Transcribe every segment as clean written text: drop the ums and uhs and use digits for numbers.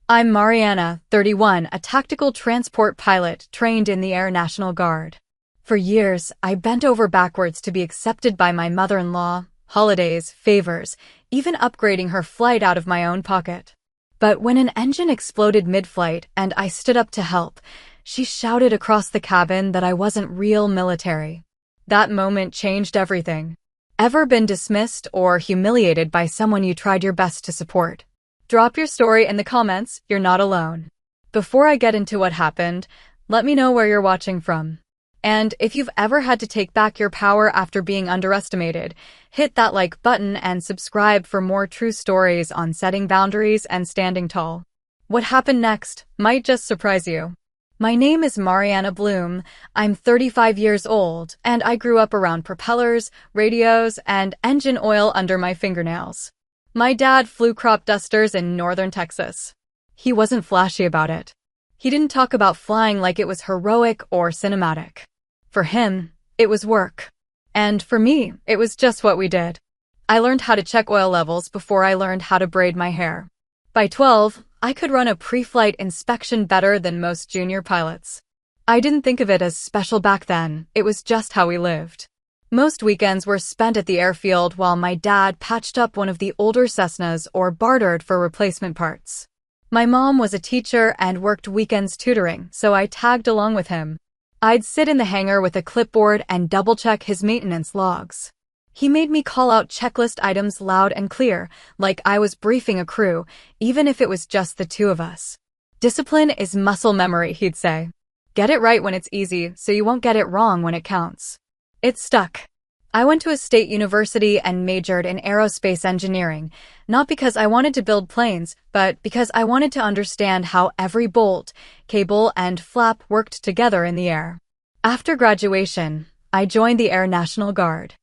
I'm Mariana, 31, a tactical transport pilot trained in the Air National Guard. For years, I bent over backwards to be accepted by my mother-in-law, holidays, favors, even upgrading her flight out of my own pocket. But when an engine exploded mid-flight and I stood up to help, she shouted across the cabin that I wasn't real military. That moment changed everything. Ever been dismissed or humiliated by someone you tried your best to support? Drop your story in the comments, you're not alone. Before I get into what happened, let me know where you're watching from. And if you've ever had to take back your power after being underestimated, hit that like button and subscribe for more true stories on setting boundaries and standing tall. What happened next might just surprise you. My name is Mariana Bloom, I'm 35 years old, and I grew up around propellers, radios, and engine oil under my fingernails. My dad flew crop dusters in northern Texas. He wasn't flashy about it. He didn't talk about flying like it was heroic or cinematic. For him, it was work. And for me, it was just what we did. I learned how to check oil levels before I learned how to braid my hair. By 12, I could run a pre-flight inspection better than most junior pilots. I didn't think of it as special back then, it was just how we lived. Most weekends were spent at the airfield while my dad patched up one of the older Cessnas or bartered for replacement parts. My mom was a teacher and worked weekends tutoring, so I tagged along with him. I'd sit in the hangar with a clipboard and double-check his maintenance logs. He made me call out checklist items loud and clear, like I was briefing a crew, even if it was just the two of us. Discipline is muscle memory, he'd say. Get it right when it's easy, so you won't get it wrong when it counts. It stuck. I went to a state university and majored in aerospace engineering, not because I wanted to build planes, but because I wanted to understand how every bolt, cable, and flap worked together in the air. After graduation, I joined the Air National Guard.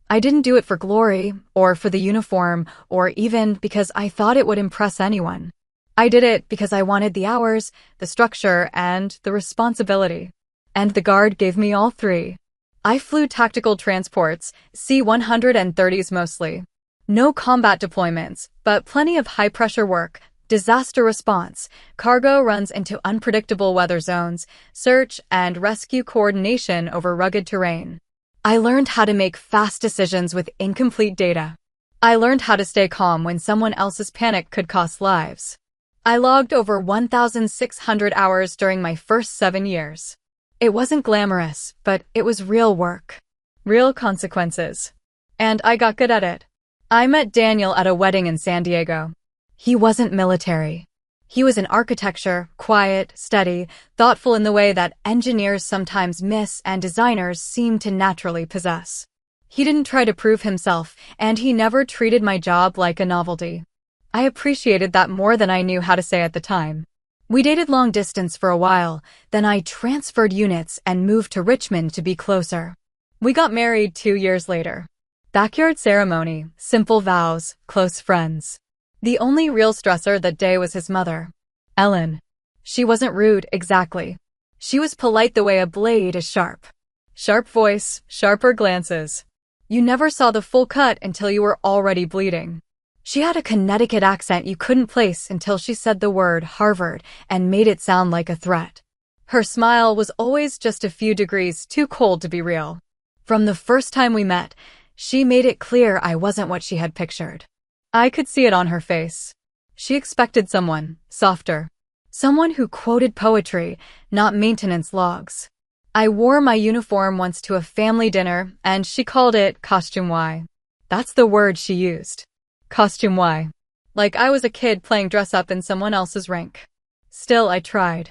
I didn't do it for glory, or for the uniform, or even because I thought it would impress anyone. I did it because I wanted the hours, the structure, and the responsibility. And the Guard gave me all three. I flew tactical transports, C-130s mostly. No combat deployments, but plenty of high-pressure work, disaster response, cargo runs into unpredictable weather zones, search and rescue coordination over rugged terrain. I learned how to make fast decisions with incomplete data. I learned how to stay calm when someone else's panic could cost lives. I logged over 1,600 hours during my first 7 years. It wasn't glamorous, but it was real work. Real consequences. And I got good at it. I met Daniel at a wedding in San Diego. He wasn't military. He was in architecture, quiet, steady, thoughtful in the way that engineers sometimes miss and designers seem to naturally possess. He didn't try to prove himself, and he never treated my job like a novelty. I appreciated that more than I knew how to say at the time. We dated long distance for a while, then I transferred units and moved to Richmond to be closer. We got married 2 years later. Backyard ceremony, simple vows, close friends. The only real stressor that day was his mother, Ellen. She wasn't rude, exactly. She was polite the way a blade is sharp. Sharp voice, sharper glances. You never saw the full cut until you were already bleeding. She had a Connecticut accent you couldn't place until she said the word Harvard and made it sound like a threat. Her smile was always just a few degrees too cold to be real. From the first time we met, she made it clear I wasn't what she had pictured. I could see it on her face. She expected someone softer. Someone who quoted poetry, not maintenance logs. I wore my uniform once to a family dinner, and she called it costume Y. That's the word she used. Costume Y. Like I was a kid playing dress-up in someone else's rink. Still, I tried.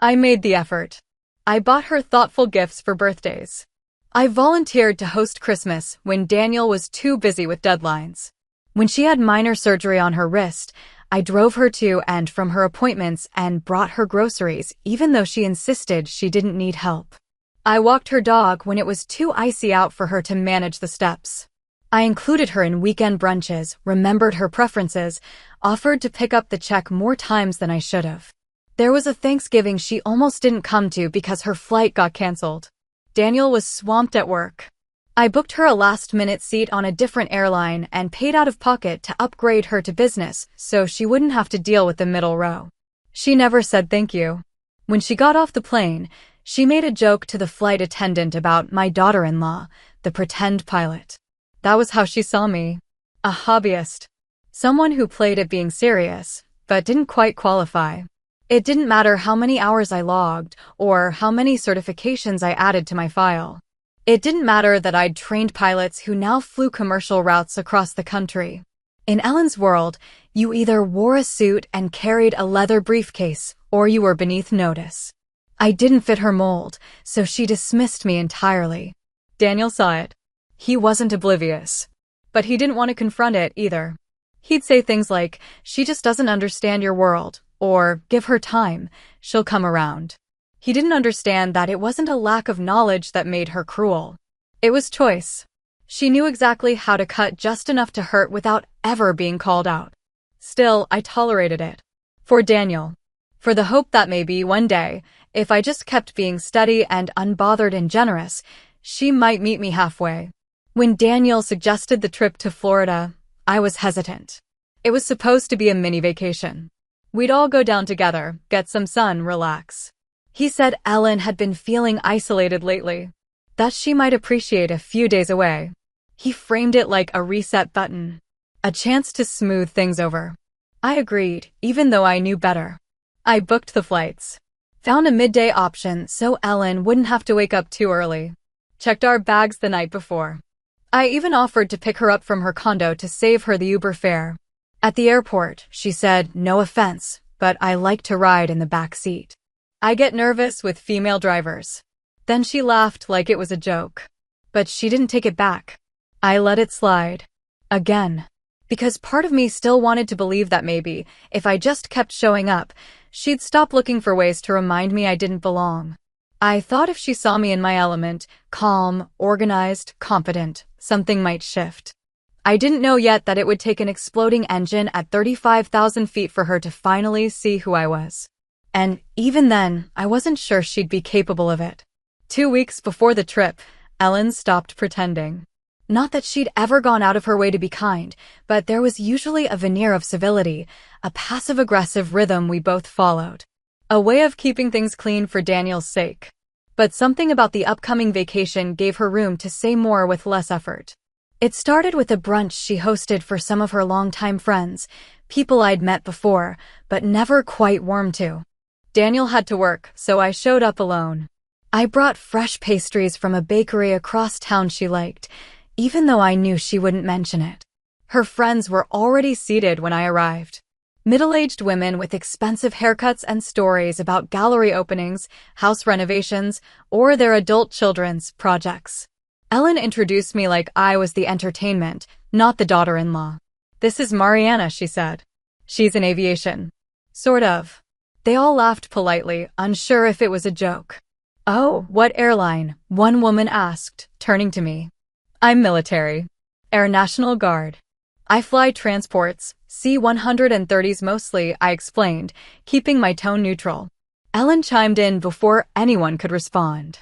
I made the effort. I bought her thoughtful gifts for birthdays. I volunteered to host Christmas when Daniel was too busy with deadlines. When she had minor surgery on her wrist, I drove her to and from her appointments and brought her groceries, even though she insisted she didn't need help. I walked her dog when it was too icy out for her to manage the steps. I included her in weekend brunches, remembered her preferences, offered to pick up the check more times than I should have. There was a Thanksgiving she almost didn't come to because her flight got canceled. Daniel was swamped at work. I booked her a last-minute seat on a different airline and paid out of pocket to upgrade her to business so she wouldn't have to deal with the middle row. She never said thank you. When she got off the plane, she made a joke to the flight attendant about my daughter-in-law, the pretend pilot. That was how she saw me. A hobbyist. Someone who played at being serious, but didn't quite qualify. It didn't matter how many hours I logged or how many certifications I added to my file. It didn't matter that I'd trained pilots who now flew commercial routes across the country. In Ellen's world, you either wore a suit and carried a leather briefcase, or you were beneath notice. I didn't fit her mold, so she dismissed me entirely. Daniel saw it. He wasn't oblivious. But he didn't want to confront it either. He'd say things like, "She just doesn't understand your world," or "Give her time, she'll come around." He didn't understand that it wasn't a lack of knowledge that made her cruel. It was choice. She knew exactly how to cut just enough to hurt without ever being called out. Still, I tolerated it. For Daniel. For the hope that maybe one day, if I just kept being steady and unbothered and generous, she might meet me halfway. When Daniel suggested the trip to Florida, I was hesitant. It was supposed to be a mini vacation. We'd all go down together, get some sun, relax. He said Ellen had been feeling isolated lately, that she might appreciate a few days away. He framed it like a reset button, a chance to smooth things over. I agreed, even though I knew better. I booked the flights. Found a midday option so Ellen wouldn't have to wake up too early. Checked our bags the night before. I even offered to pick her up from her condo to save her the Uber fare. At the airport, she said, "No offense, but I like to ride in the back seat. I get nervous with female drivers." Then she laughed like it was a joke. But she didn't take it back. I let it slide. Again. Because part of me still wanted to believe that maybe, if I just kept showing up, she'd stop looking for ways to remind me I didn't belong. I thought if she saw me in my element, calm, organized, competent, something might shift. I didn't know yet that it would take an exploding engine at 35,000 feet for her to finally see who I was. And even then, I wasn't sure she'd be capable of it. 2 weeks before the trip, Ellen stopped pretending. Not that she'd ever gone out of her way to be kind, but there was usually a veneer of civility, a passive-aggressive rhythm we both followed. A way of keeping things clean for Daniel's sake. But something about the upcoming vacation gave her room to say more with less effort. It started with a brunch she hosted for some of her longtime friends, people I'd met before, but never quite warmed to. Daniel had to work, so I showed up alone. I brought fresh pastries from a bakery across town she liked, even though I knew she wouldn't mention it. Her friends were already seated when I arrived. Middle-aged women with expensive haircuts and stories about gallery openings, house renovations, or their adult children's projects. Ellen introduced me like I was the entertainment, not the daughter-in-law. "This is Mariana," she said. "She's in aviation." Sort of. They all laughed politely, unsure if it was a joke. "Oh, what airline?" one woman asked, turning to me. "I'm military. Air National Guard. I fly transports, C-130s mostly," I explained, keeping my tone neutral. Ellen chimed in before anyone could respond.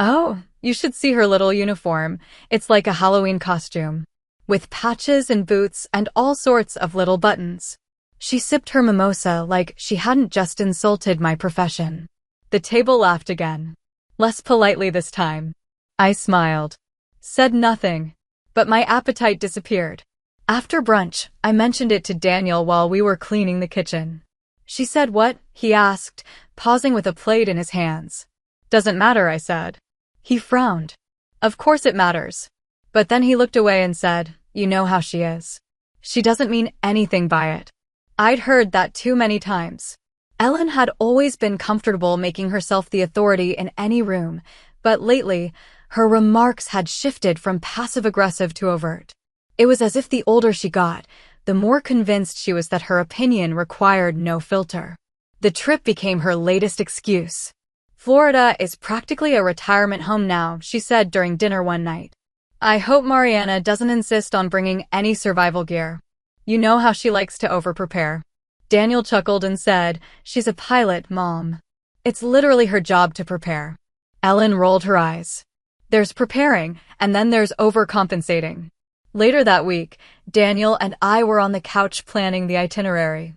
"Oh, you should see her little uniform. It's like a Halloween costume. With patches and boots and all sorts of little buttons." She sipped her mimosa like she hadn't just insulted my profession. The table laughed again. Less politely this time. I smiled. Said nothing. But my appetite disappeared. After brunch, I mentioned it to Daniel while we were cleaning the kitchen. "She said what?" he asked, pausing with a plate in his hands. "Doesn't matter," I said. He frowned. "Of course it matters." But then he looked away and said, "You know how she is. She doesn't mean anything by it." I'd heard that too many times. Ellen had always been comfortable making herself the authority in any room, but lately, her remarks had shifted from passive-aggressive to overt. It was as if the older she got, the more convinced she was that her opinion required no filter. The trip became her latest excuse. "Florida is practically a retirement home now," she said during dinner one night. "I hope Mariana doesn't insist on bringing any survival gear. You know how she likes to over-prepare." Daniel chuckled and said, "She's a pilot, Mom. It's literally her job to prepare." Ellen rolled her eyes. "There's preparing, and then there's overcompensating." Later that week, Daniel and I were on the couch planning the itinerary.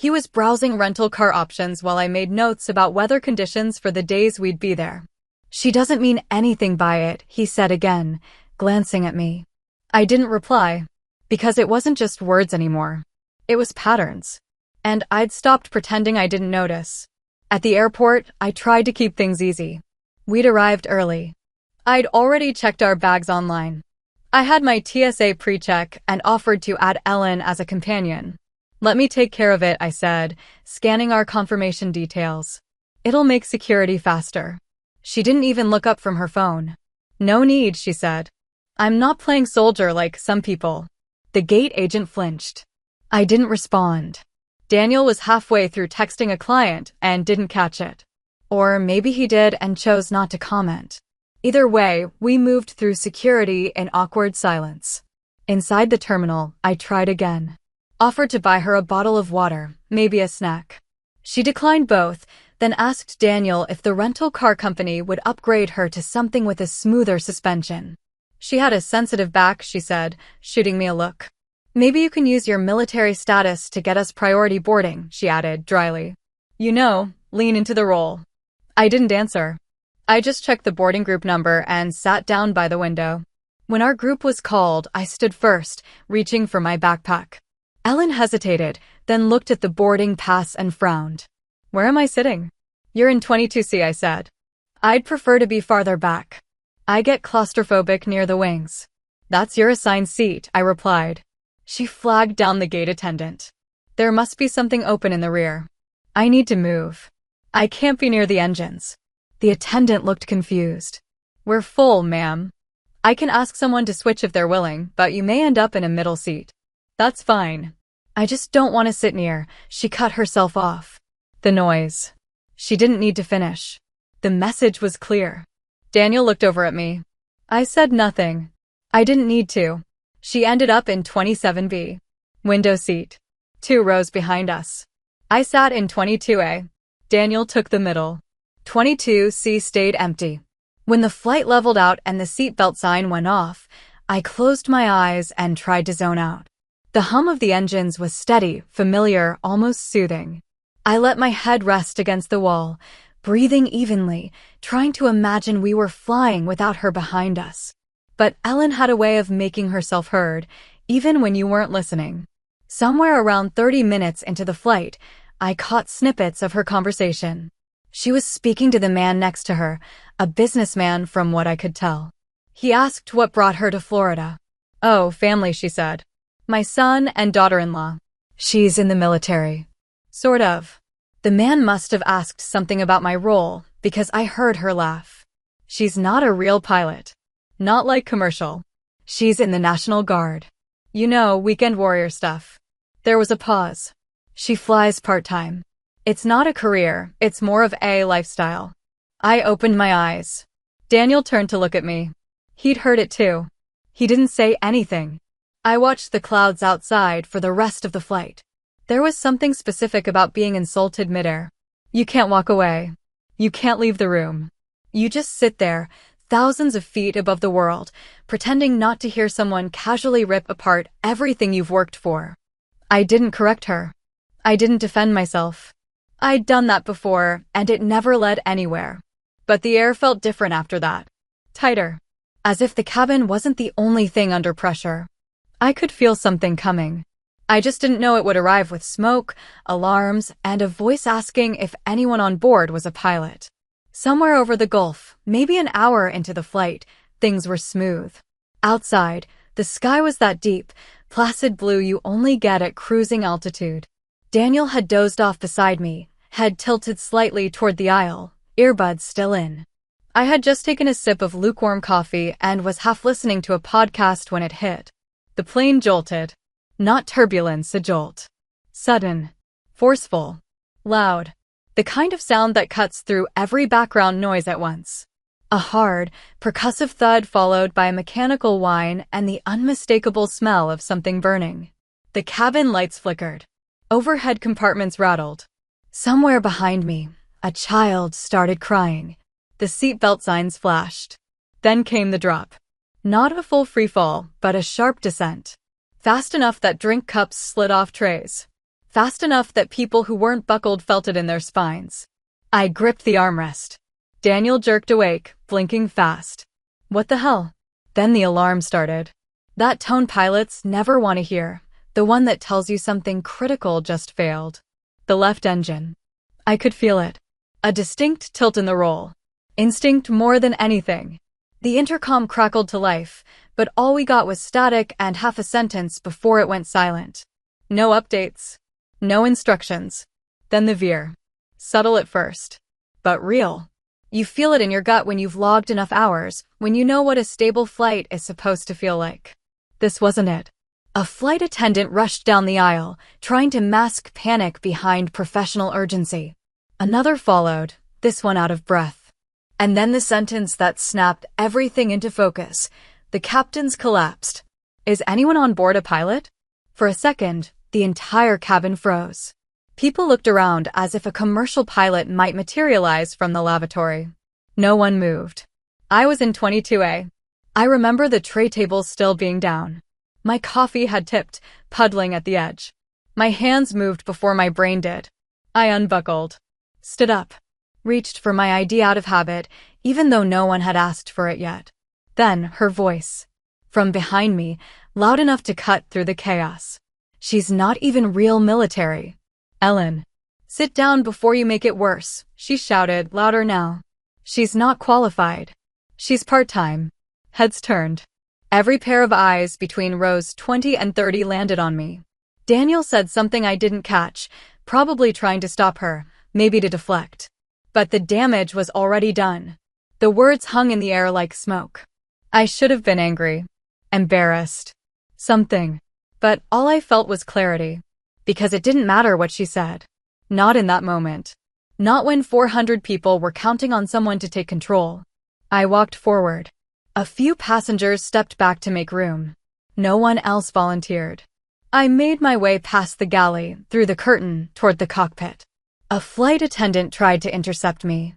He was browsing rental car options while I made notes about weather conditions for the days we'd be there. "She doesn't mean anything by it," he said again, glancing at me. I didn't reply, because it wasn't just words anymore. It was patterns. And I'd stopped pretending I didn't notice. At the airport, I tried to keep things easy. We'd arrived early. I'd already checked our bags online. I had my TSA pre-check and offered to add Ellen as a companion. "Let me take care of it," I said, scanning our confirmation details. "It'll make security faster." She didn't even look up from her phone. "No need," she said. "I'm not playing soldier like some people." The gate agent flinched. I didn't respond. Daniel was halfway through texting a client and didn't catch it. Or maybe he did and chose not to comment. Either way, we moved through security in awkward silence. Inside the terminal, I tried again. Offered to buy her a bottle of water, maybe a snack. She declined both, then asked Daniel if the rental car company would upgrade her to something with a smoother suspension. "She had a sensitive back," she said, shooting me a look. "Maybe you can use your military status to get us priority boarding," she added dryly. "You know, lean into the role." I didn't answer. I just checked the boarding group number and sat down by the window. When our group was called, I stood first, reaching for my backpack. Ellen hesitated, then looked at the boarding pass and frowned. "Where am I sitting?" "You're in 22C, I said. "I'd prefer to be farther back. I get claustrophobic near the wings." "That's your assigned seat," I replied. She flagged down the gate attendant. "There must be something open in the rear. I need to move. I can't be near the engines." The attendant looked confused. "We're full, ma'am. I can ask someone to switch if they're willing, but you may end up in a middle seat." "That's fine. I just don't want to sit near." She cut herself off. The noise. She didn't need to finish. The message was clear. Daniel looked over at me. I said nothing. I didn't need to. She ended up in 27B. Window seat. 2 rows behind us. I sat in 22A. Daniel took the middle. 22C stayed empty. When the flight leveled out and the seatbelt sign went off, I closed my eyes and tried to zone out. The hum of the engines was steady, familiar, almost soothing. I let my head rest against the wall, breathing evenly, trying to imagine we were flying without her behind us. But Ellen had a way of making herself heard, even when you weren't listening. Somewhere around 30 minutes into the flight, I caught snippets of her conversation. She was speaking to the man next to her, a businessman from what I could tell. He asked what brought her to Florida. "Oh, family," she said. "My son and daughter-in-law." "She's in the military." "Sort of." The man must have asked something about my role, because I heard her laugh. "She's not a real pilot. Not like commercial. She's in the National Guard. You know, weekend warrior stuff." There was a pause. "She flies part-time. It's not a career, it's more of a lifestyle." I opened my eyes. Daniel turned to look at me. He'd heard it too. He didn't say anything. I watched the clouds outside for the rest of the flight. There was something specific about being insulted midair. You can't walk away. You can't leave the room. You just sit there, thousands of feet above the world, pretending not to hear someone casually rip apart everything you've worked for. I didn't correct her. I didn't defend myself. I'd done that before, and it never led anywhere. But the air felt different after that. Tighter. As if the cabin wasn't the only thing under pressure. I could feel something coming. I just didn't know it would arrive with smoke, alarms, and a voice asking if anyone on board was a pilot. Somewhere over the Gulf, maybe an hour into the flight, things were smooth. Outside, the sky was that deep, placid blue you only get at cruising altitude. Daniel had dozed off beside me, head tilted slightly toward the aisle, earbuds still in. I had just taken a sip of lukewarm coffee and was half listening to a podcast when it hit. The plane jolted. Not turbulence, a jolt. Sudden. Forceful. Loud. The kind of sound that cuts through every background noise at once. A hard, percussive thud followed by a mechanical whine and the unmistakable smell of something burning. The cabin lights flickered. Overhead compartments rattled. Somewhere behind me, a child started crying. The seatbelt signs flashed. Then came the drop. Not a full free fall, but a sharp descent. Fast enough that drink cups slid off trays. fast enough that people who weren't buckled felt it in their spines. I gripped the armrest. Daniel jerked awake, blinking fast. What the hell? Then the alarm started. That tone pilots never want to hear, the one that tells you something critical just failed. The left engine. I could feel it. A distinct tilt in the roll. Instinct more than anything. The intercom crackled to life, but all we got was static and half a sentence before it went silent. No updates. No instructions. Then the veer. Subtle at first. But real. You feel it in your gut when you've logged enough hours, when you know what a stable flight is supposed to feel like. This wasn't it. A flight attendant rushed down the aisle, trying to mask panic behind professional urgency. Another followed, this one out of breath. And then the sentence that snapped everything into focus. The captain's collapsed. Is anyone on board a pilot? For a second, the entire cabin froze. People looked around as if a commercial pilot might materialize from the lavatory. No one moved. I was in 22A. I remember the tray tables still being down. My coffee had tipped, puddling at the edge. My hands moved before my brain did. I unbuckled. Stood up. Reached for my ID out of habit, even though no one had asked for it yet. Then, her voice. From behind me, loud enough to cut through the chaos. She's not even real military. Ellen. Sit down before you make it worse, she shouted, louder now. She's not qualified. She's part-time. Heads turned. Every pair of eyes between rows 20 and 30 landed on me. Daniel said something I didn't catch, probably trying to stop her, maybe to deflect. But the damage was already done. The words hung in the air like smoke. I should have been angry. Embarrassed. Something. But all I felt was clarity. Because it didn't matter what she said. Not in that moment. Not when 400 people were counting on someone to take control. I walked forward. A few passengers stepped back to make room. No one else volunteered. I made my way past the galley, through the curtain, toward the cockpit. A flight attendant tried to intercept me.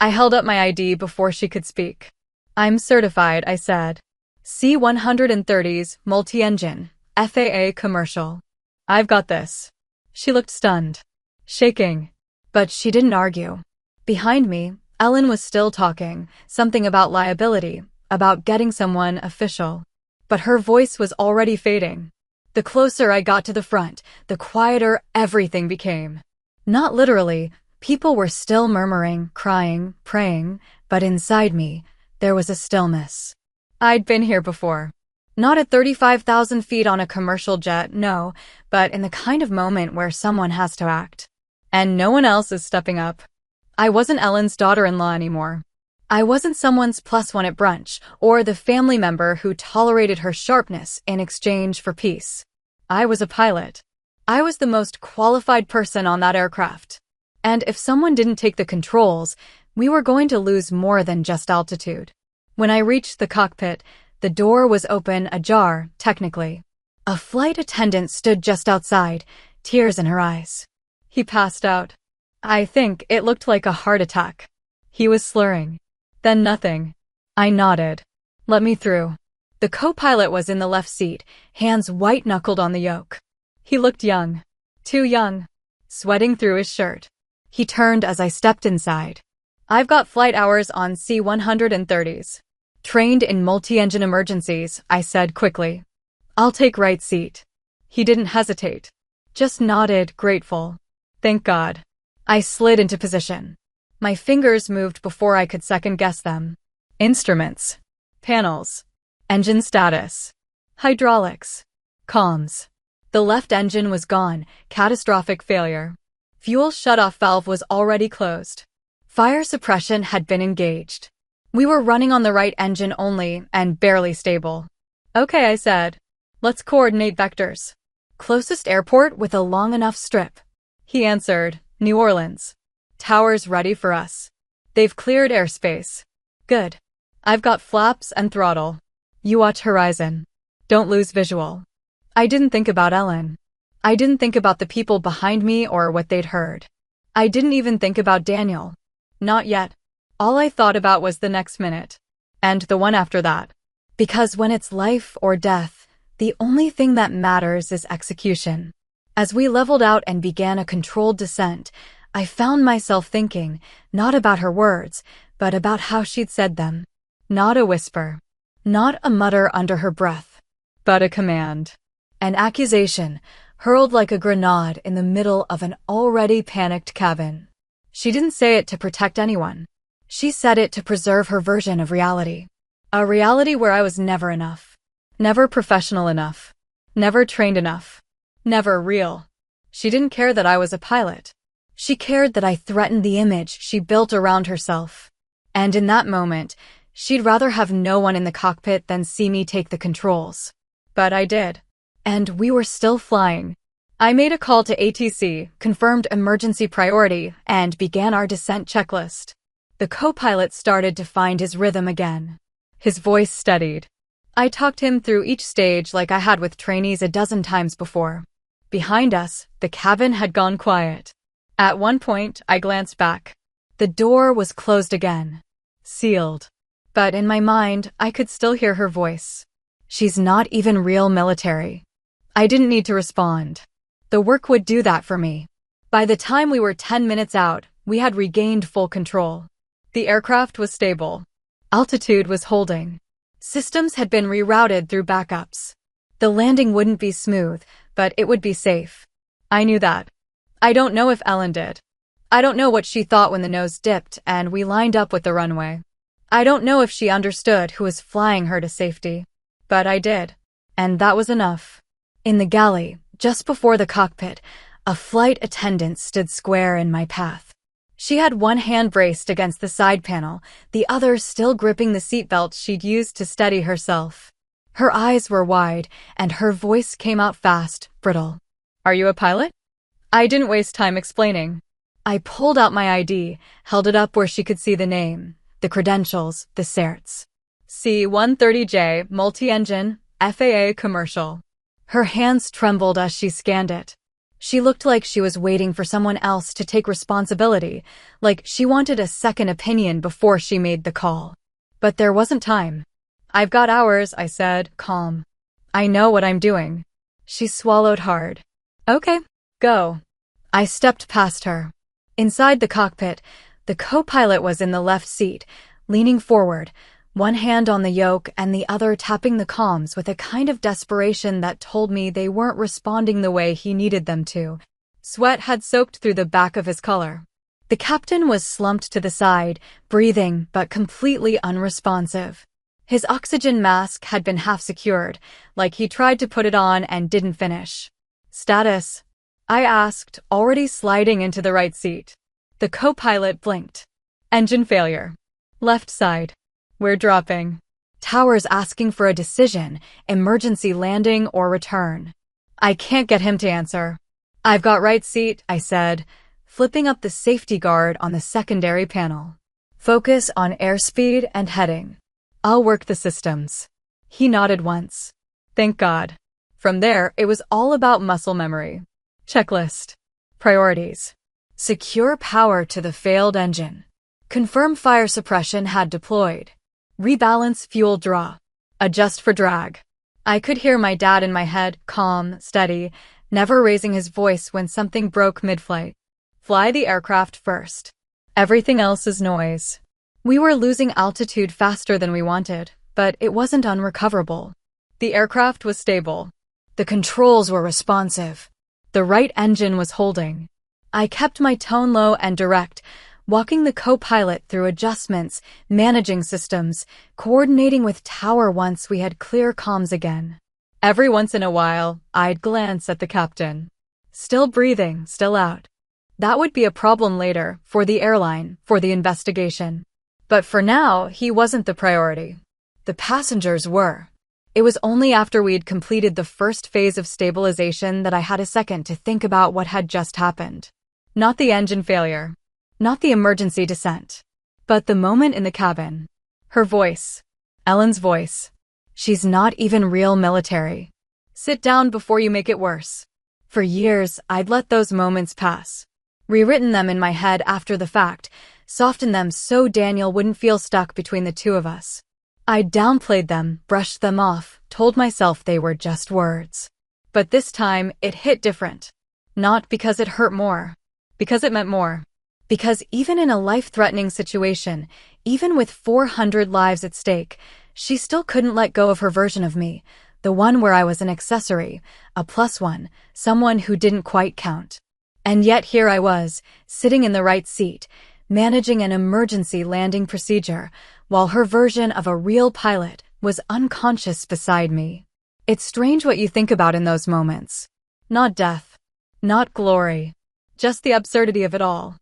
I held up my ID before she could speak. I'm certified, I said. C-130's multi-engine, FAA commercial. I've got this. She looked stunned. Shaking. But she didn't argue. Behind me, Ellen was still talking, something about liability, about getting someone official. But her voice was already fading. The closer I got to the front, the quieter everything became. Not literally, people were still murmuring, crying, praying, but inside me, there was a stillness. I'd been here before. Not at 35,000 feet on a commercial jet, no, but in the kind of moment where someone has to act. And no one else is stepping up. I wasn't Ellen's daughter-in-law anymore. I wasn't someone's +1 at brunch, or the family member who tolerated her sharpness in exchange for peace. I was a pilot. I was the most qualified person on that aircraft. And if someone didn't take the controls, we were going to lose more than just altitude. When I reached the cockpit, the door was open, ajar, technically. A flight attendant stood just outside, tears in her eyes. He passed out. I think it looked like a heart attack. He was slurring. Then nothing. I nodded. Let me through. The co-pilot was in the left seat, hands white-knuckled on the yoke. He looked young. Too young. Sweating through his shirt. He turned as I stepped inside. I've got flight hours on C-130s. Trained in multi-engine emergencies, I said quickly. I'll take right seat. He didn't hesitate. Just nodded, grateful. Thank God. I slid into position. My fingers moved before I could second-guess them. Instruments. Panels. Engine status. Hydraulics. Comms. The left engine was gone, catastrophic failure. Fuel shutoff valve was already closed. Fire suppression had been engaged. We were running on the right engine only, and barely stable. Okay, I said. Let's coordinate vectors. Closest airport with a long enough strip. He answered, New Orleans. Towers ready for us. They've cleared airspace. Good. I've got flaps and throttle. You watch horizon. Don't lose visual. I didn't think about Ellen. I didn't think about the people behind me or what they'd heard. I didn't even think about Daniel. Not yet. All I thought about was the next minute. And the one after that. Because when it's life or death, the only thing that matters is execution. As we leveled out and began a controlled descent, I found myself thinking, not about her words, but about how she'd said them. Not a whisper. Not a mutter under her breath. But a command. An accusation, hurled like a grenade in the middle of an already panicked cabin. She didn't say it to protect anyone. She said it to preserve her version of reality. A reality where I was never enough. Never professional enough. Never trained enough. Never real. She didn't care that I was a pilot. She cared that I threatened the image she built around herself. And in that moment, she'd rather have no one in the cockpit than see me take the controls. But I did. And we were still flying. I made a call to ATC, confirmed emergency priority, and began our descent checklist. The co-pilot started to find his rhythm again. His voice steadied. I talked him through each stage like I had with trainees a dozen times before. Behind us, the cabin had gone quiet. At one point, I glanced back. The door was closed again. Sealed. But in my mind, I could still hear her voice. She's not even real military. I didn't need to respond. The work would do that for me. By the time we were 10 minutes out, we had regained full control. The aircraft was stable. Altitude was holding. Systems had been rerouted through backups. The landing wouldn't be smooth, but it would be safe. I knew that. I don't know if Ellen did. I don't know what she thought when the nose dipped and we lined up with the runway. I don't know if she understood who was flying her to safety. But I did. And that was enough. In the galley, just before the cockpit, a flight attendant stood square in my path. She had one hand braced against the side panel, the other still gripping the seatbelt she'd used to steady herself. Her eyes were wide, and her voice came out fast, brittle. "Are you a pilot?" I didn't waste time explaining. I pulled out my ID, held it up where she could see the name, the credentials, the certs. C-130J, multi-engine, FAA commercial. Her hands trembled as she scanned it. She looked like she was waiting for someone else to take responsibility, like she wanted a second opinion before she made the call. But there wasn't time. "I've got hours," I said, calm. "I know what I'm doing." She swallowed hard. "Okay, go." I stepped past her. Inside the cockpit, the co-pilot was in the left seat, leaning forward, one hand on the yoke and the other tapping the comms with a kind of desperation that told me they weren't responding the way he needed them to. Sweat had soaked through the back of his collar. The captain was slumped to the side, breathing but completely unresponsive. His oxygen mask had been half secured, like he tried to put it on and didn't finish. "Status?" I asked, already sliding into the right seat. The co-pilot blinked. "Engine failure. Left side. We're dropping." Towers asking for a decision, emergency landing or return. I can't get him to answer. "I've got right seat," I said, flipping up the safety guard on the secondary panel. "Focus on airspeed and heading. I'll work the systems." He nodded once. Thank God. From there, it was all about muscle memory. Checklist. Priorities. Secure power to the failed engine. Confirm fire suppression had deployed. Rebalance fuel draw. Adjust for drag. I could hear my dad in my head, calm, steady, never raising his voice when something broke mid-flight. Fly the aircraft first. Everything else is noise. We were losing altitude faster than we wanted, but it wasn't unrecoverable. The aircraft was stable. The controls were responsive. The right engine was holding. I kept my tone low and direct, walking the co-pilot through adjustments, managing systems, coordinating with tower once we had clear comms again. Every once in a while, I'd glance at the captain. Still breathing, still out. That would be a problem later, for the airline, for the investigation. But for now, he wasn't the priority. The passengers were. It was only after we'd completed the first phase of stabilization that I had a second to think about what had just happened. Not the engine failure. Not the emergency descent. But the moment in the cabin. Her voice. Ellen's voice. "She's not even real military. Sit down before you make it worse." For years, I'd let those moments pass. Rewritten them in my head after the fact, softened them so Daniel wouldn't feel stuck between the two of us. I downplayed them, brushed them off, told myself they were just words. But this time, it hit different. Not because it hurt more. Because it meant more. Because even in a life-threatening situation, even with 400 lives at stake, she still couldn't let go of her version of me, the one where I was an accessory, a plus one, someone who didn't quite count. And yet here I was, sitting in the right seat, managing an emergency landing procedure, while her version of a real pilot was unconscious beside me. It's strange what you think about in those moments. Not death. Not glory. Just the absurdity of it all.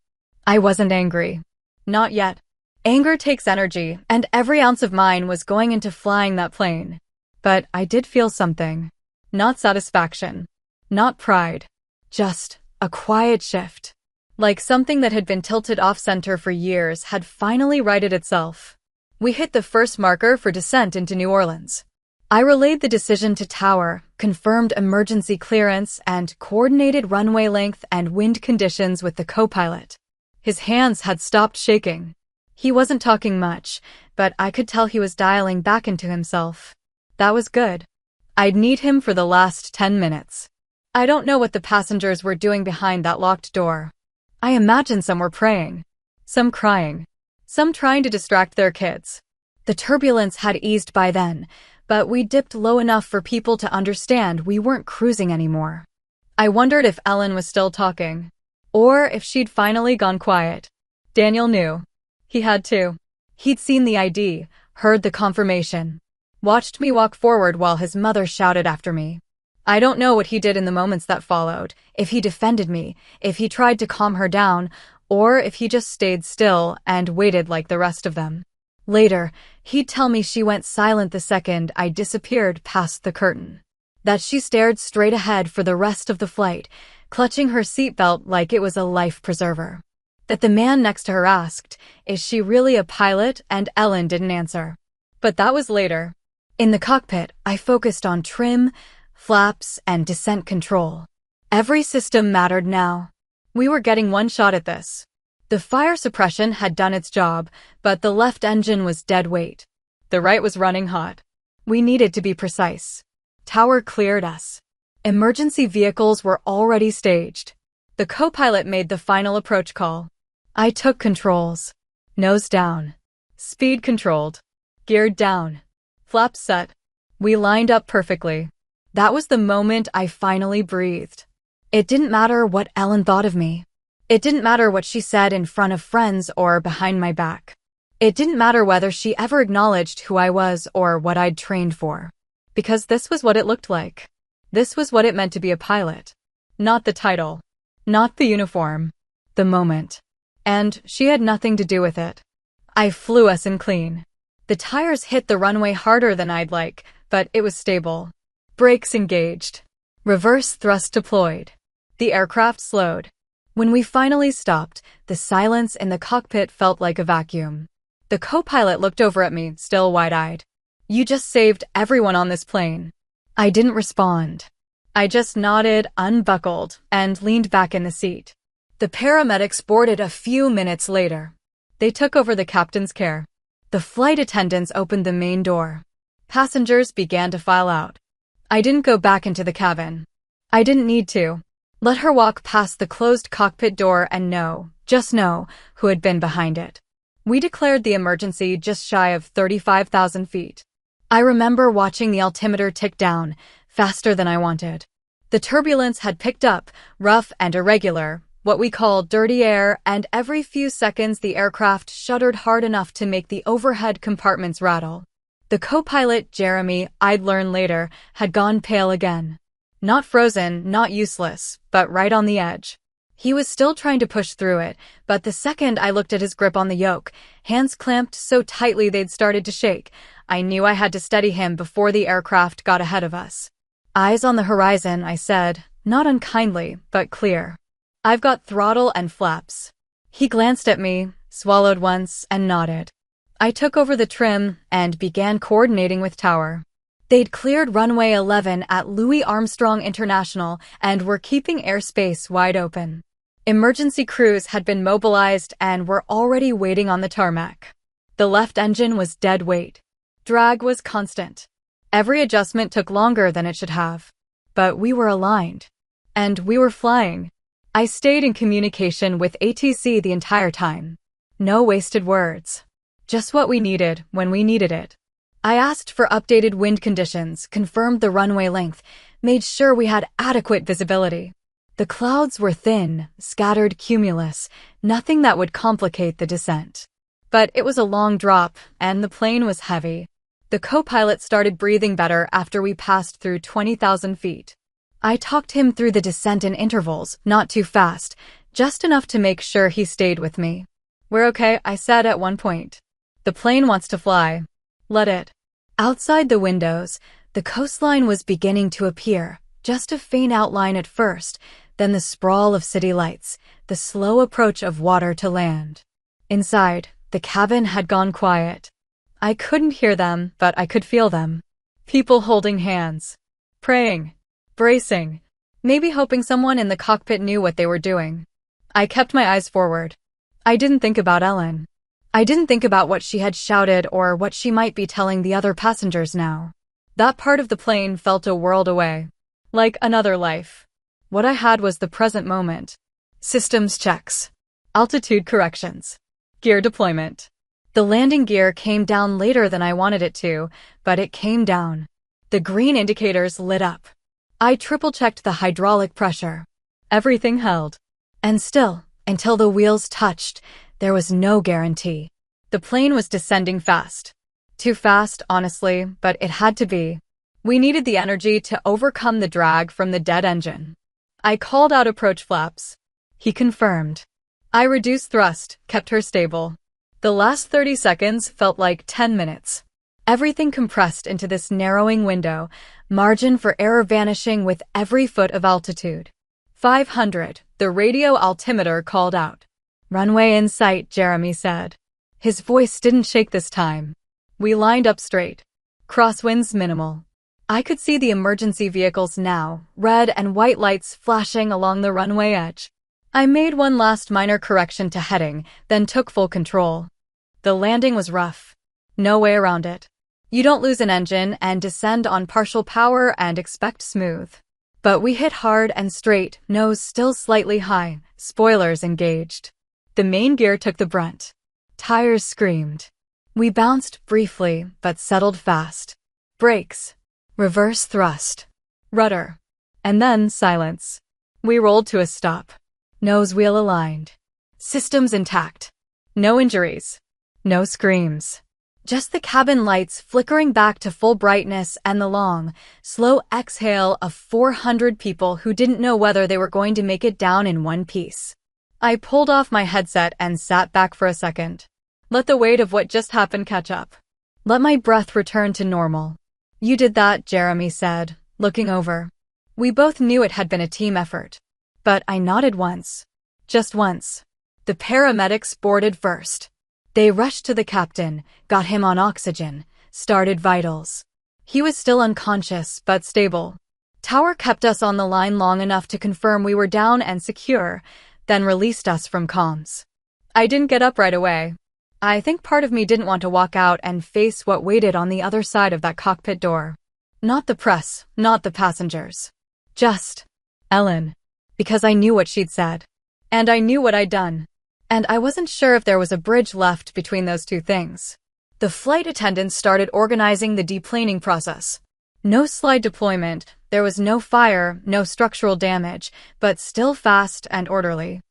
I wasn't angry. Not yet. Anger takes energy, and every ounce of mine was going into flying that plane. But I did feel something. Not satisfaction. Not pride. Just a quiet shift. Like something that had been tilted off-center for years had finally righted itself. We hit the first marker for descent into New Orleans. I relayed the decision to tower, confirmed emergency clearance, and coordinated runway length and wind conditions with the co-pilot. His hands had stopped shaking. He wasn't talking much, but I could tell he was dialing back into himself. That was good. I'd need him for the last 10 minutes. I don't know what the passengers were doing behind that locked door. I imagine some were praying, some crying, some trying to distract their kids. The turbulence had eased by then, but we dipped low enough for people to understand we weren't cruising anymore. I wondered if Ellen was still talking, or if she'd finally gone quiet. Daniel knew. He had to. He'd seen the ID, heard the confirmation, watched me walk forward while his mother shouted after me. I don't know what he did in the moments that followed, if he defended me, if he tried to calm her down, or if he just stayed still and waited like the rest of them. Later, he'd tell me she went silent the second I disappeared past the curtain. That she stared straight ahead for the rest of the flight, clutching her seatbelt like it was a life preserver. That the man next to her asked, "Is she really a pilot?" and Ellen didn't answer. But that was later. In the cockpit, I focused on trim, flaps, and descent control. Every system mattered now. We were getting one shot at this. The fire suppression had done its job, but the left engine was dead weight. The right was running hot. We needed to be precise. Tower cleared us. Emergency vehicles were already staged. The co-pilot made the final approach call. I took controls. Nose down. Speed controlled. Geared down. Flaps set. We lined up perfectly. That was the moment I finally breathed. It didn't matter what Ellen thought of me. It didn't matter what she said in front of friends or behind my back. It didn't matter whether she ever acknowledged who I was or what I'd trained for. Because this was what it looked like. This was what it meant to be a pilot. Not the title. Not the uniform. The moment. And she had nothing to do with it. I flew us in clean. The tires hit the runway harder than I'd like, but it was stable. Brakes engaged. Reverse thrust deployed. The aircraft slowed. When we finally stopped, the silence in the cockpit felt like a vacuum. The co-pilot looked over at me, still wide-eyed. "You just saved everyone on this plane." I didn't respond. I just nodded, unbuckled, and leaned back in the seat. The paramedics boarded a few minutes later. They took over the captain's care. The flight attendants opened the main door. Passengers began to file out. I didn't go back into the cabin. I didn't need to. Let her walk past the closed cockpit door and know, just know, who had been behind it. We declared the emergency just shy of 35,000 feet. I remember watching the altimeter tick down, faster than I wanted. The turbulence had picked up, rough and irregular, what we call dirty air, and every few seconds the aircraft shuddered hard enough to make the overhead compartments rattle. The co-pilot, Jeremy, I'd learn later, had gone pale again. Not frozen, not useless, but right on the edge. He was still trying to push through it, but the second I looked at his grip on the yoke, hands clamped so tightly they'd started to shake, I knew I had to steady him before the aircraft got ahead of us. "Eyes on the horizon," I said, not unkindly, but clear. "I've got throttle and flaps." He glanced at me, swallowed once, and nodded. I took over the trim and began coordinating with tower. They'd cleared runway 11 at Louis Armstrong International and were keeping airspace wide open. Emergency crews had been mobilized and were already waiting on the tarmac. The left engine was dead weight. Drag was constant. Every adjustment took longer than it should have. But we were aligned. And we were flying. I stayed in communication with ATC the entire time. No wasted words. Just what we needed when we needed it. I asked for updated wind conditions, confirmed the runway length, made sure we had adequate visibility. The clouds were thin, scattered cumulus, nothing that would complicate the descent. But it was a long drop, and the plane was heavy. The co-pilot started breathing better after we passed through 20,000 feet. I talked him through the descent in intervals, not too fast, just enough to make sure he stayed with me. "We're okay," I said at one point. "The plane wants to fly. Let it." Outside the windows, the coastline was beginning to appear, just a faint outline at first, then the sprawl of city lights, the slow approach of water to land. Inside, the cabin had gone quiet. I couldn't hear them, but I could feel them. People holding hands, praying, bracing, maybe hoping someone in the cockpit knew what they were doing. I kept my eyes forward. I didn't think about Ellen. I didn't think about what she had shouted or what she might be telling the other passengers now. That part of the plane felt a world away. Like another life. What I had was the present moment. Systems checks. Altitude corrections. Gear deployment. The landing gear came down later than I wanted it to, but it came down. The green indicators lit up. I triple-checked the hydraulic pressure. Everything held. And still, until the wheels touched, there was no guarantee. The plane was descending fast. Too fast, honestly, but it had to be. We needed the energy to overcome the drag from the dead engine. I called out approach flaps. He confirmed. I reduced thrust, kept her stable. The last 30 seconds felt like 10 minutes. Everything compressed into this narrowing window, margin for error vanishing with every foot of altitude. 500, the radio altimeter called out. "Runway in sight," Jeremy said. His voice didn't shake this time. We lined up straight. Crosswinds minimal. I could see the emergency vehicles now, red and white lights flashing along the runway edge. I made one last minor correction to heading, then took full control. The landing was rough. No way around it. You don't lose an engine and descend on partial power and expect smooth. But we hit hard and straight, nose still slightly high, spoilers engaged. The main gear took the brunt. Tires screamed. We bounced briefly, but settled fast. Brakes. Reverse thrust. Rudder. And then silence. We rolled to a stop. Nose wheel aligned. Systems intact. No injuries. No screams. Just the cabin lights flickering back to full brightness and the long, slow exhale of 400 people who didn't know whether they were going to make it down in one piece. I pulled off my headset and sat back for a second. Let the weight of what just happened catch up. Let my breath return to normal. "You did that," Jeremy said, looking over. We both knew it had been a team effort. But I nodded once. Just once. The paramedics boarded first. They rushed to the captain, got him on oxygen, started vitals. He was still unconscious, but stable. Tower kept us on the line long enough to confirm we were down and secure, then released us from comms. I didn't get up right away. I think part of me didn't want to walk out and face what waited on the other side of that cockpit door. Not the press, not the passengers. Just Ellen. Because I knew what she'd said. And I knew what I'd done. And I wasn't sure if there was a bridge left between those two things. The flight attendants started organizing the deplaning process. No slide deployment, there was no fire, no structural damage, but still fast and orderly.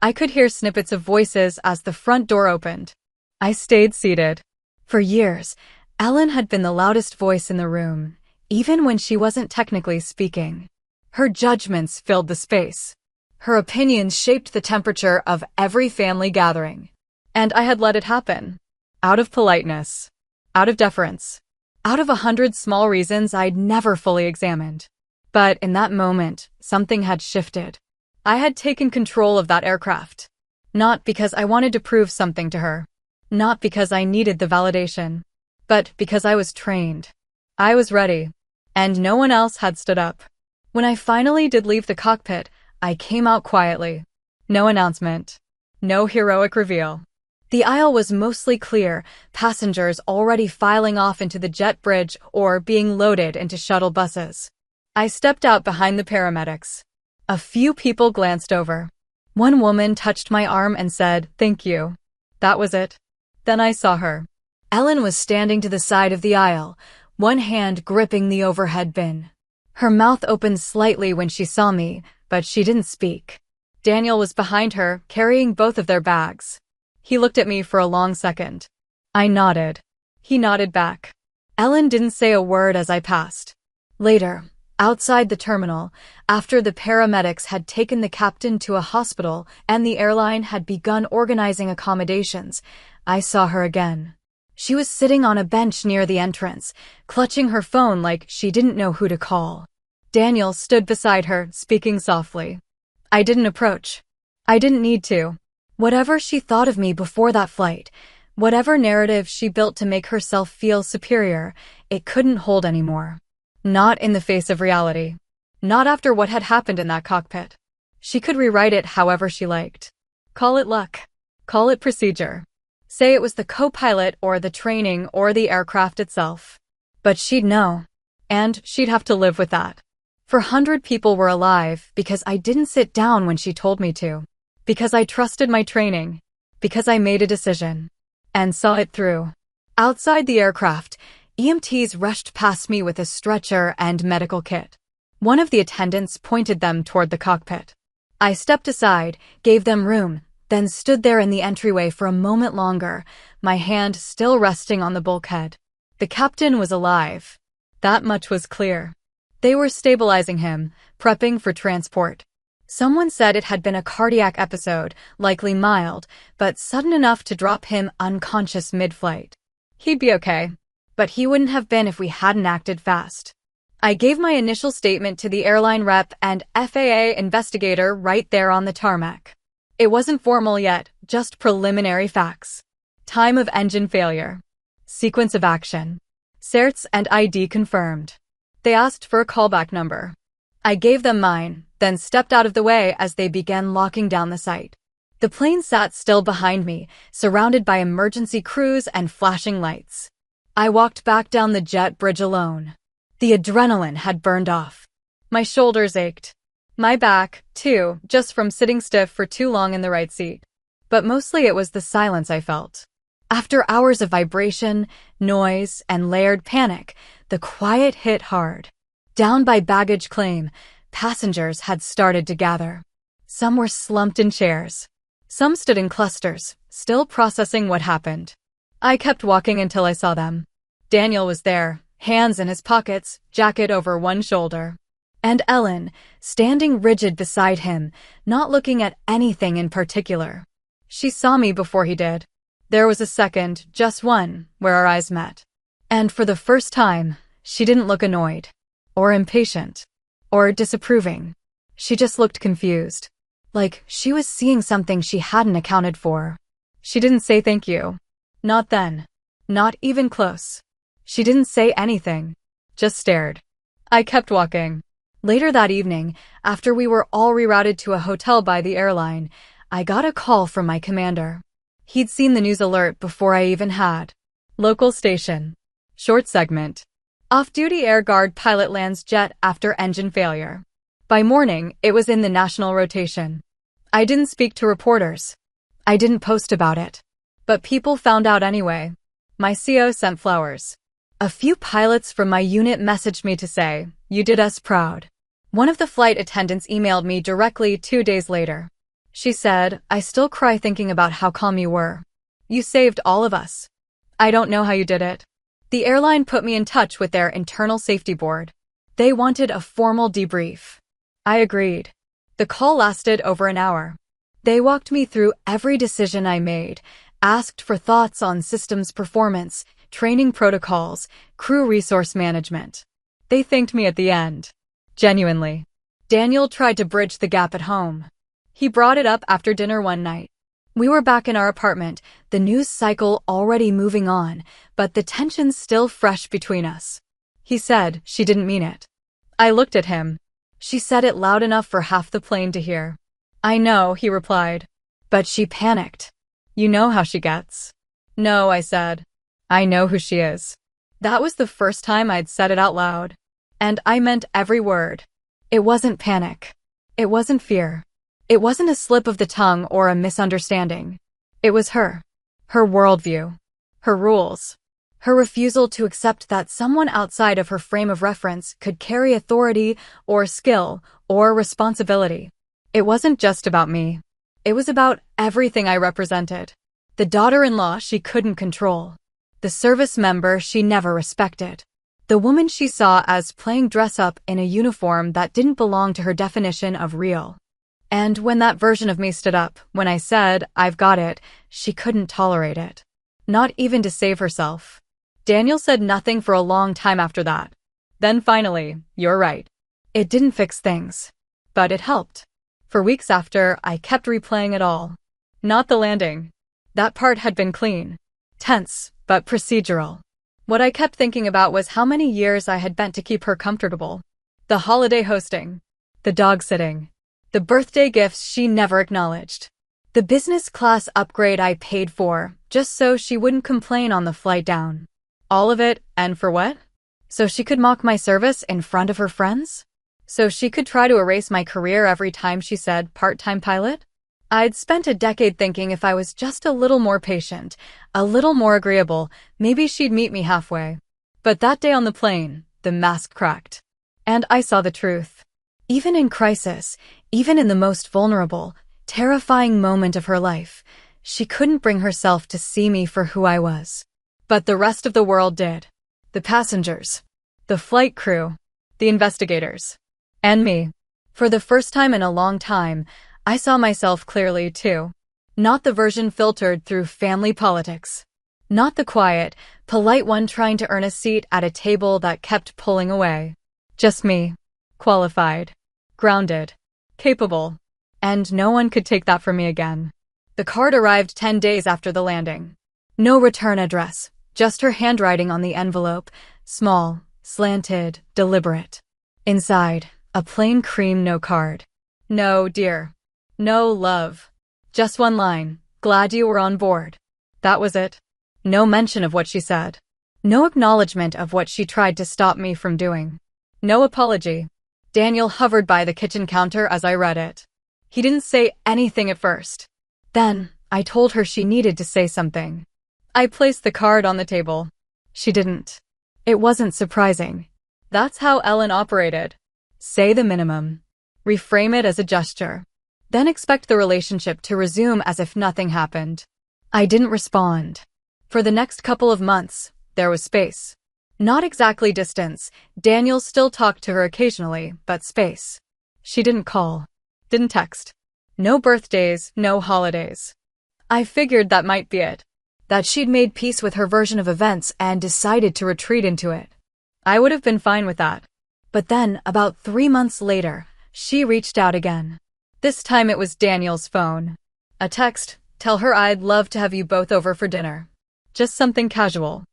I could hear snippets of voices as the front door opened. I stayed seated. For years, Ellen had been the loudest voice in the room, even when she wasn't technically speaking. Her judgments filled the space. Her opinions shaped the temperature of every family gathering. And I had let it happen. Out of politeness. Out of deference. Out of 100 small reasons I'd never fully examined. But in that moment, something had shifted. I had taken control of that aircraft. Not because I wanted to prove something to her. Not because I needed the validation. But because I was trained. I was ready. And no one else had stood up. When I finally did leave the cockpit, I came out quietly. No announcement. No heroic reveal. The aisle was mostly clear, passengers already filing off into the jet bridge or being loaded into shuttle buses. I stepped out behind the paramedics. A few people glanced over. One woman touched my arm and said, "Thank you." That was it. Then I saw her. Ellen was standing to the side of the aisle, one hand gripping the overhead bin. Her mouth opened slightly when she saw me, but she didn't speak. Daniel was behind her, carrying both of their bags. He looked at me for a long second. I nodded. He nodded back. Ellen didn't say a word as I passed. Later, outside the terminal, after the paramedics had taken the captain to a hospital and the airline had begun organizing accommodations, I saw her again. She was sitting on a bench near the entrance, clutching her phone like she didn't know who to call. Daniel stood beside her, speaking softly. I didn't approach. I didn't need to. Whatever she thought of me before that flight, whatever narrative she built to make herself feel superior, it couldn't hold anymore. Not in the face of reality. Not after what had happened in that cockpit. She could rewrite it however she liked. Call it luck. Call it procedure. Say it was the co-pilot or the training or the aircraft itself. But she'd know. And she'd have to live with that. 400 people were alive because I didn't sit down when she told me to. Because I trusted my training. Because I made a decision. And saw it through. Outside the aircraft, EMTs rushed past me with a stretcher and medical kit. One of the attendants pointed them toward the cockpit. I stepped aside, gave them room, then stood there in the entryway for a moment longer, my hand still resting on the bulkhead. The captain was alive. That much was clear. They were stabilizing him, prepping for transport. Someone said it had been a cardiac episode, likely mild, but sudden enough to drop him unconscious mid-flight. He'd be okay, but he wouldn't have been if we hadn't acted fast. I gave my initial statement to the airline rep and FAA investigator right there on the tarmac. It wasn't formal yet, just preliminary facts. Time of engine failure. Sequence of action. Certs and ID confirmed. They asked for a callback number. I gave them mine, then stepped out of the way as they began locking down the site. The plane sat still behind me, surrounded by emergency crews and flashing lights. I walked back down the jet bridge alone. The adrenaline had burned off. My shoulders ached. My back, too, just from sitting stiff for too long in the right seat. But mostly it was the silence I felt. After hours of vibration, noise, and layered panic, the quiet hit hard. Down by baggage claim, passengers had started to gather. Some were slumped in chairs. Some stood in clusters, still processing what happened. I kept walking until I saw them. Daniel was there, hands in his pockets, jacket over one shoulder. And Ellen, standing rigid beside him, not looking at anything in particular. She saw me before he did. There was a second, just one, where our eyes met. And for the first time, she didn't look annoyed. Or impatient. Or disapproving. She just looked confused. Like she was seeing something she hadn't accounted for. She didn't say thank you. Not then. Not even close. She didn't say anything. Just stared. I kept walking. Later that evening, after we were all rerouted to a hotel by the airline, I got a call from my commander. He'd seen the news alert before I even had. Local station. Short segment. Off-duty Air Guard pilot lands jet after engine failure. By morning, it was in the national rotation. I didn't speak to reporters. I didn't post about it. But people found out anyway. My CO sent flowers. A few pilots from my unit messaged me to say, "You did us proud." One of the flight attendants emailed me directly 2 days later. She said, "I still cry thinking about how calm you were. You saved all of us. I don't know how you did it." The airline put me in touch with their internal safety board. They wanted a formal debrief. I agreed. The call lasted over an hour. They walked me through every decision I made, asked for thoughts on systems performance, training protocols, crew resource management. They thanked me at the end. Genuinely. Daniel tried to bridge the gap at home. He brought it up after dinner one night. We were back in our apartment, the news cycle already moving on, but the tension still fresh between us. He said she didn't mean it. I looked at him. She said it loud enough for half the plane to hear. I know, he replied. But she panicked. You know how she gets. No, I said. I know who she is. That was the first time I'd said it out loud. And I meant every word. It wasn't panic. It wasn't fear. It wasn't a slip of the tongue or a misunderstanding. It was her. Her worldview. Her rules. Her refusal to accept that someone outside of her frame of reference could carry authority or skill or responsibility. It wasn't just about me. It was about everything I represented. The daughter-in-law she couldn't control. The service member she never respected. The woman she saw as playing dress-up in a uniform that didn't belong to her definition of real. And when that version of me stood up, when I said, "I've got it," she couldn't tolerate it. Not even to save herself. Daniel said nothing for a long time after that. Then finally, "You're right." It didn't fix things. But it helped. For weeks after, I kept replaying it all. Not the landing. That part had been clean. Tense, but procedural. What I kept thinking about was how many years I had bent to keep her comfortable. The holiday hosting. The dog sitting. The birthday gifts she never acknowledged. The business class upgrade I paid for, just so she wouldn't complain on the flight down. All of it, and for what? So she could mock my service in front of her friends? So she could try to erase my career every time she said part-time pilot? I'd spent a decade thinking if I was just a little more patient, a little more agreeable, maybe she'd meet me halfway. But that day on the plane, the mask cracked. And I saw the truth. Even in crisis, even in the most vulnerable, terrifying moment of her life, she couldn't bring herself to see me for who I was. But the rest of the world did. The passengers. The flight crew. The investigators. And me. For the first time in a long time, I saw myself clearly, too. Not the version filtered through family politics. Not the quiet, polite one trying to earn a seat at a table that kept pulling away. Just me. Qualified. Grounded. Capable. And no one could take that from me again. The card arrived 10 days after the landing. No return address, just her handwriting on the envelope, small, slanted, deliberate. Inside, a plain cream no card. No, dear. No, love. Just one line, "Glad you were on board." That was it. No mention of what she said. No acknowledgement of what she tried to stop me from doing. No apology. Daniel hovered by the kitchen counter as I read it. He didn't say anything at first. Then, I told her she needed to say something. I placed the card on the table. She didn't. It wasn't surprising. That's how Ellen operated. Say the minimum. Reframe it as a gesture. Then expect the relationship to resume as if nothing happened. I didn't respond. For the next couple of months, there was space. Not exactly distance. Daniel still talked to her occasionally, but space. She didn't call. Didn't text. No birthdays, no holidays. I figured that might be it. That she'd made peace with her version of events and decided to retreat into it. I would have been fine with that. But then, about 3 months later, she reached out again. This time it was Daniel's phone. A text, "Tell her I'd love to have you both over for dinner." Just something casual.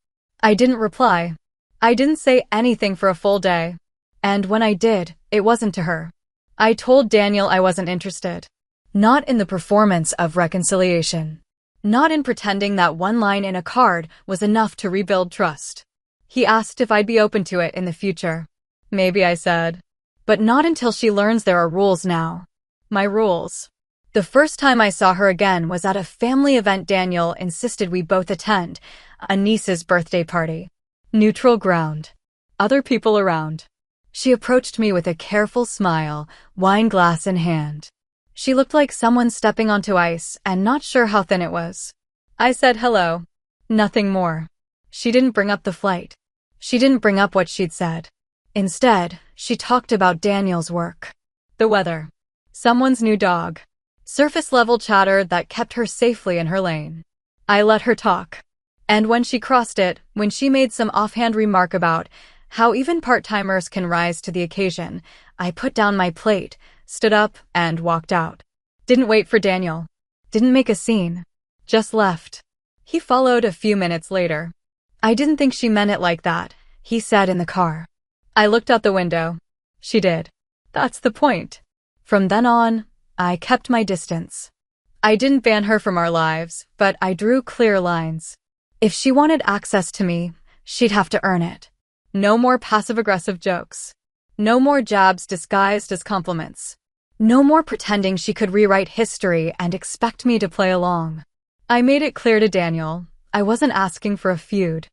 I didn't reply. I didn't say anything for a full day. And when I did, it wasn't to her. I told Daniel I wasn't interested. Not in the performance of reconciliation. Not in pretending that one line in a card was enough to rebuild trust. He asked if I'd be open to it in the future. Maybe, I said. But not until she learns there are rules now. My rules. The first time I saw her again was at a family event Daniel insisted we both attend, a niece's birthday party. Neutral ground. Other people around. She approached me with a careful smile, wine glass in hand. She looked like someone stepping onto ice and not sure how thin it was. I said hello. Nothing more. She didn't bring up the flight. She didn't bring up what she'd said. Instead, she talked about Daniel's work. The weather. Someone's new dog. Surface-level chatter that kept her safely in her lane. I let her talk. And when she crossed it, when she made some offhand remark about how even part-timers can rise to the occasion, I put down my plate, stood up, and walked out. Didn't wait for Daniel. Didn't make a scene. Just left. He followed a few minutes later. "I didn't think she meant it like that," he said in the car. I looked out the window. She did. That's the point. From then on, I kept my distance. I didn't ban her from our lives, but I drew clear lines. If she wanted access to me, she'd have to earn it. No more passive-aggressive jokes. No more jabs disguised as compliments. No more pretending she could rewrite history and expect me to play along. I made it clear to Daniel, I wasn't asking for a feud.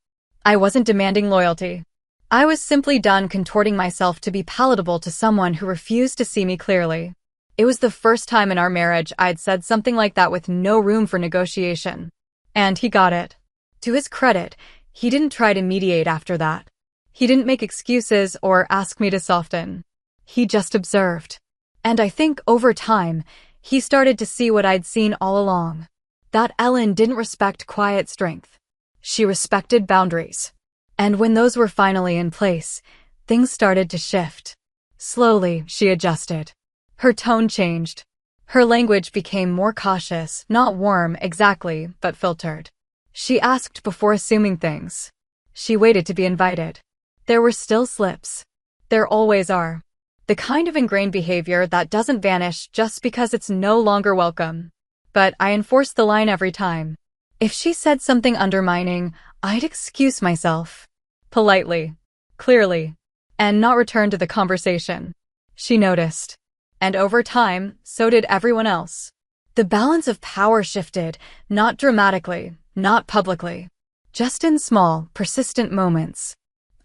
I wasn't demanding loyalty. I was simply done contorting myself to be palatable to someone who refused to see me clearly. It was the first time in our marriage I'd said something like that with no room for negotiation. And he got it. To his credit, he didn't try to mediate after that. He didn't make excuses or ask me to soften. He just observed. And I think over time, he started to see what I'd seen all along. That Ellen didn't respect quiet strength. She respected boundaries. And when those were finally in place, things started to shift. Slowly, she adjusted. Her tone changed. Her language became more cautious, not warm exactly, but filtered. She asked before assuming things. She waited to be invited. There were still slips. There always are. The kind of ingrained behavior that doesn't vanish just because it's no longer welcome. But I enforced the line every time. If she said something undermining, I'd excuse myself. Politely. Clearly. And not return to the conversation. She noticed. And over time, so did everyone else. The balance of power shifted, not dramatically, not publicly. Just in small, persistent moments.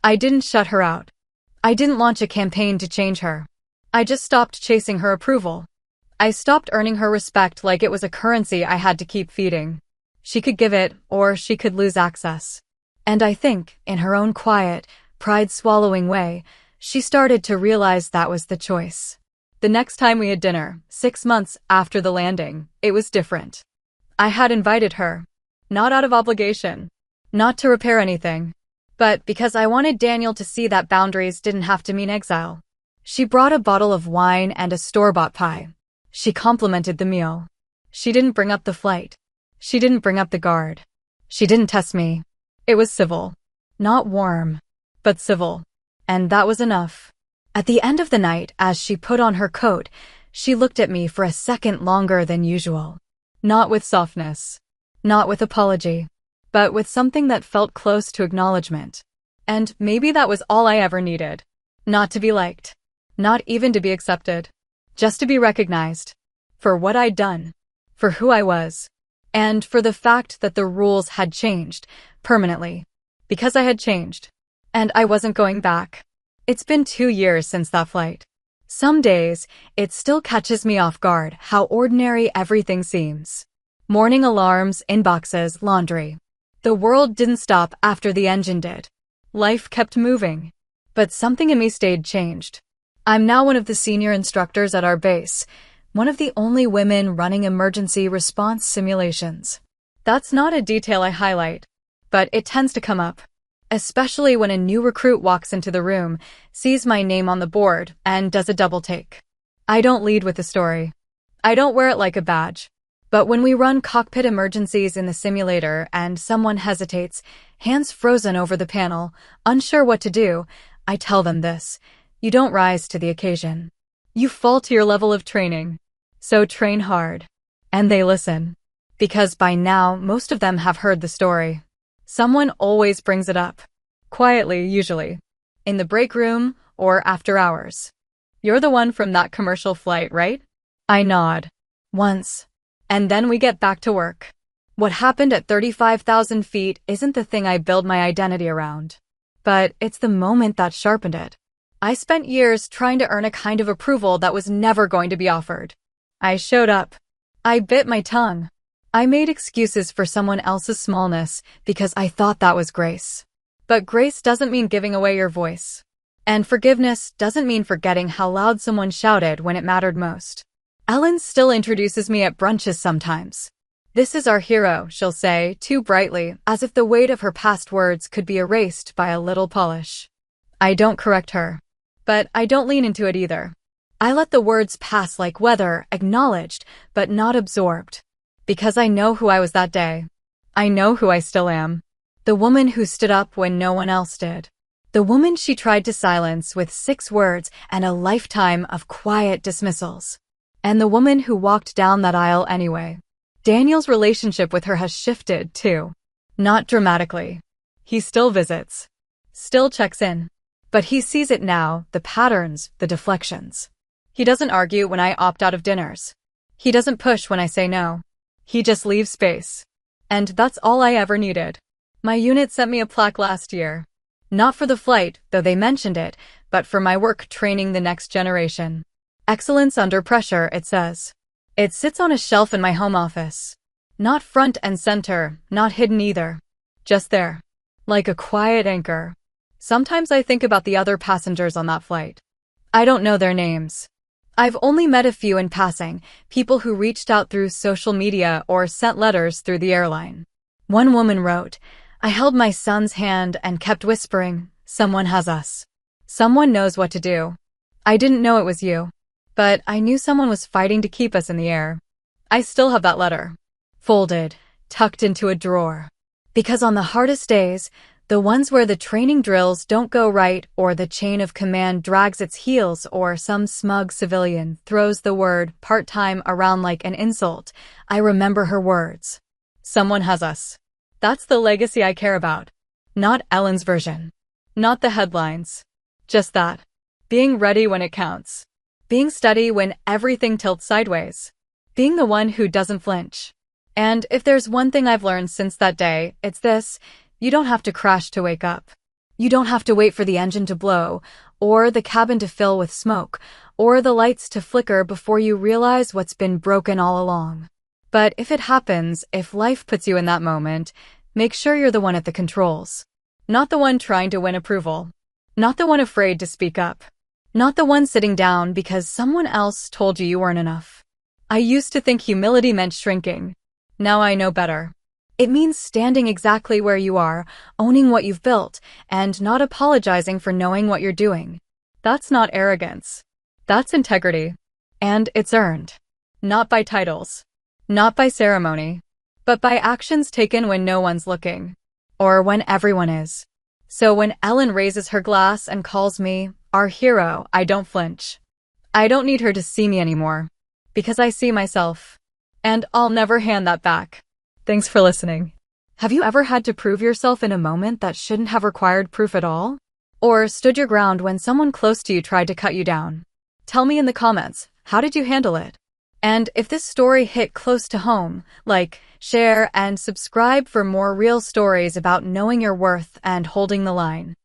I didn't shut her out. I didn't launch a campaign to change her. I just stopped chasing her approval. I stopped earning her respect like it was a currency I had to keep feeding. She could give it, or she could lose access. And I think, in her own quiet, pride-swallowing way, she started to realize that was the choice. The next time we had dinner, 6 months after the landing, it was different. I had invited her. Not out of obligation. Not to repair anything. But because I wanted Daniel to see that boundaries didn't have to mean exile. She brought a bottle of wine and a store-bought pie. She complimented the meal. She didn't bring up the flight. She didn't bring up the guard. She didn't test me. It was civil. Not warm, but civil. And that was enough. At the end of the night, as she put on her coat, she looked at me for a second longer than usual. Not with softness. Not with apology. But with something that felt close to acknowledgement. And maybe that was all I ever needed. Not to be liked. Not even to be accepted. Just to be recognized. For what I'd done. For who I was. And for the fact that the rules had changed, permanently. Because I had changed. And I wasn't going back. It's been 2 years since that flight. Some days, it still catches me off guard how ordinary everything seems. Morning alarms, inboxes, laundry. The world didn't stop after the engine did. Life kept moving. But something in me stayed changed. I'm now one of the senior instructors at our base, one of the only women running emergency response simulations. That's not a detail I highlight, but it tends to come up. Especially when a new recruit walks into the room, sees my name on the board, and does a double take. I don't lead with the story. I don't wear it like a badge. But when we run cockpit emergencies in the simulator and someone hesitates, hands frozen over the panel, unsure what to do, I tell them this. You don't rise to the occasion. You fall to your level of training. So train hard. And they listen. Because by now, most of them have heard the story. Someone always brings it up. Quietly, usually. In the break room, or after hours. You're the one from that commercial flight, right? I nod. Once. And then we get back to work. What happened at 35,000 feet isn't the thing I build my identity around. But it's the moment that sharpened it. I spent years trying to earn a kind of approval that was never going to be offered. I showed up. I bit my tongue. I made excuses for someone else's smallness because I thought that was grace. But grace doesn't mean giving away your voice. And forgiveness doesn't mean forgetting how loud someone shouted when it mattered most. Ellen still introduces me at brunches sometimes. This is our hero, she'll say, too brightly, as if the weight of her past words could be erased by a little polish. I don't correct her. But I don't lean into it either. I let the words pass like weather, acknowledged, but not absorbed. Because I know who I was that day. I know who I still am. The woman who stood up when no one else did. The woman she tried to silence with 6 words and a lifetime of quiet dismissals. And the woman who walked down that aisle anyway. Daniel's relationship with her has shifted, too. Not dramatically. He still visits. Still checks in. But he sees it now, the patterns, the deflections. He doesn't argue when I opt out of dinners. He doesn't push when I say no. He just leaves space. And that's all I ever needed. My unit sent me a plaque last year. Not for the flight, though they mentioned it, but for my work training the next generation. Excellence under pressure, it says. It sits on a shelf in my home office. Not front and center, not hidden either. Just there. Like a quiet anchor. Sometimes I think about the other passengers on that flight. I don't know their names. I've only met a few in passing, people who reached out through social media or sent letters through the airline. One woman wrote, "I held my son's hand and kept whispering, 'Someone has us. Someone knows what to do.' I didn't know it was you. But I knew someone was fighting to keep us in the air." I still have that letter. Folded, tucked into a drawer. Because on the hardest days, the ones where the training drills don't go right or the chain of command drags its heels or some smug civilian throws the word part-time around like an insult, I remember her words. Someone has us. That's the legacy I care about. Not Ellen's version. Not the headlines. Just that. Being ready when it counts. Being steady when everything tilts sideways. Being the one who doesn't flinch. And if there's one thing I've learned since that day, it's this: you don't have to crash to wake up. You don't have to wait for the engine to blow, or the cabin to fill with smoke, or the lights to flicker before you realize what's been broken all along. But if it happens, if life puts you in that moment, make sure you're the one at the controls. Not the one trying to win approval. Not the one afraid to speak up. Not the one sitting down because someone else told you weren't enough. I used to think humility meant shrinking. Now I know better. It means standing exactly where you are, owning what you've built, and not apologizing for knowing what you're doing. That's not arrogance. That's integrity. And it's earned. Not by titles. Not by ceremony. But by actions taken when no one's looking. Or when everyone is. So when Ellen raises her glass and calls me our hero, I don't flinch. I don't need her to see me anymore. Because I see myself. And I'll never hand that back. Thanks for listening. Have you ever had to prove yourself in a moment that shouldn't have required proof at all? Or stood your ground when someone close to you tried to cut you down? Tell me in the comments, how did you handle it? And if this story hit close to home, like, share, and subscribe for more real stories about knowing your worth and holding the line.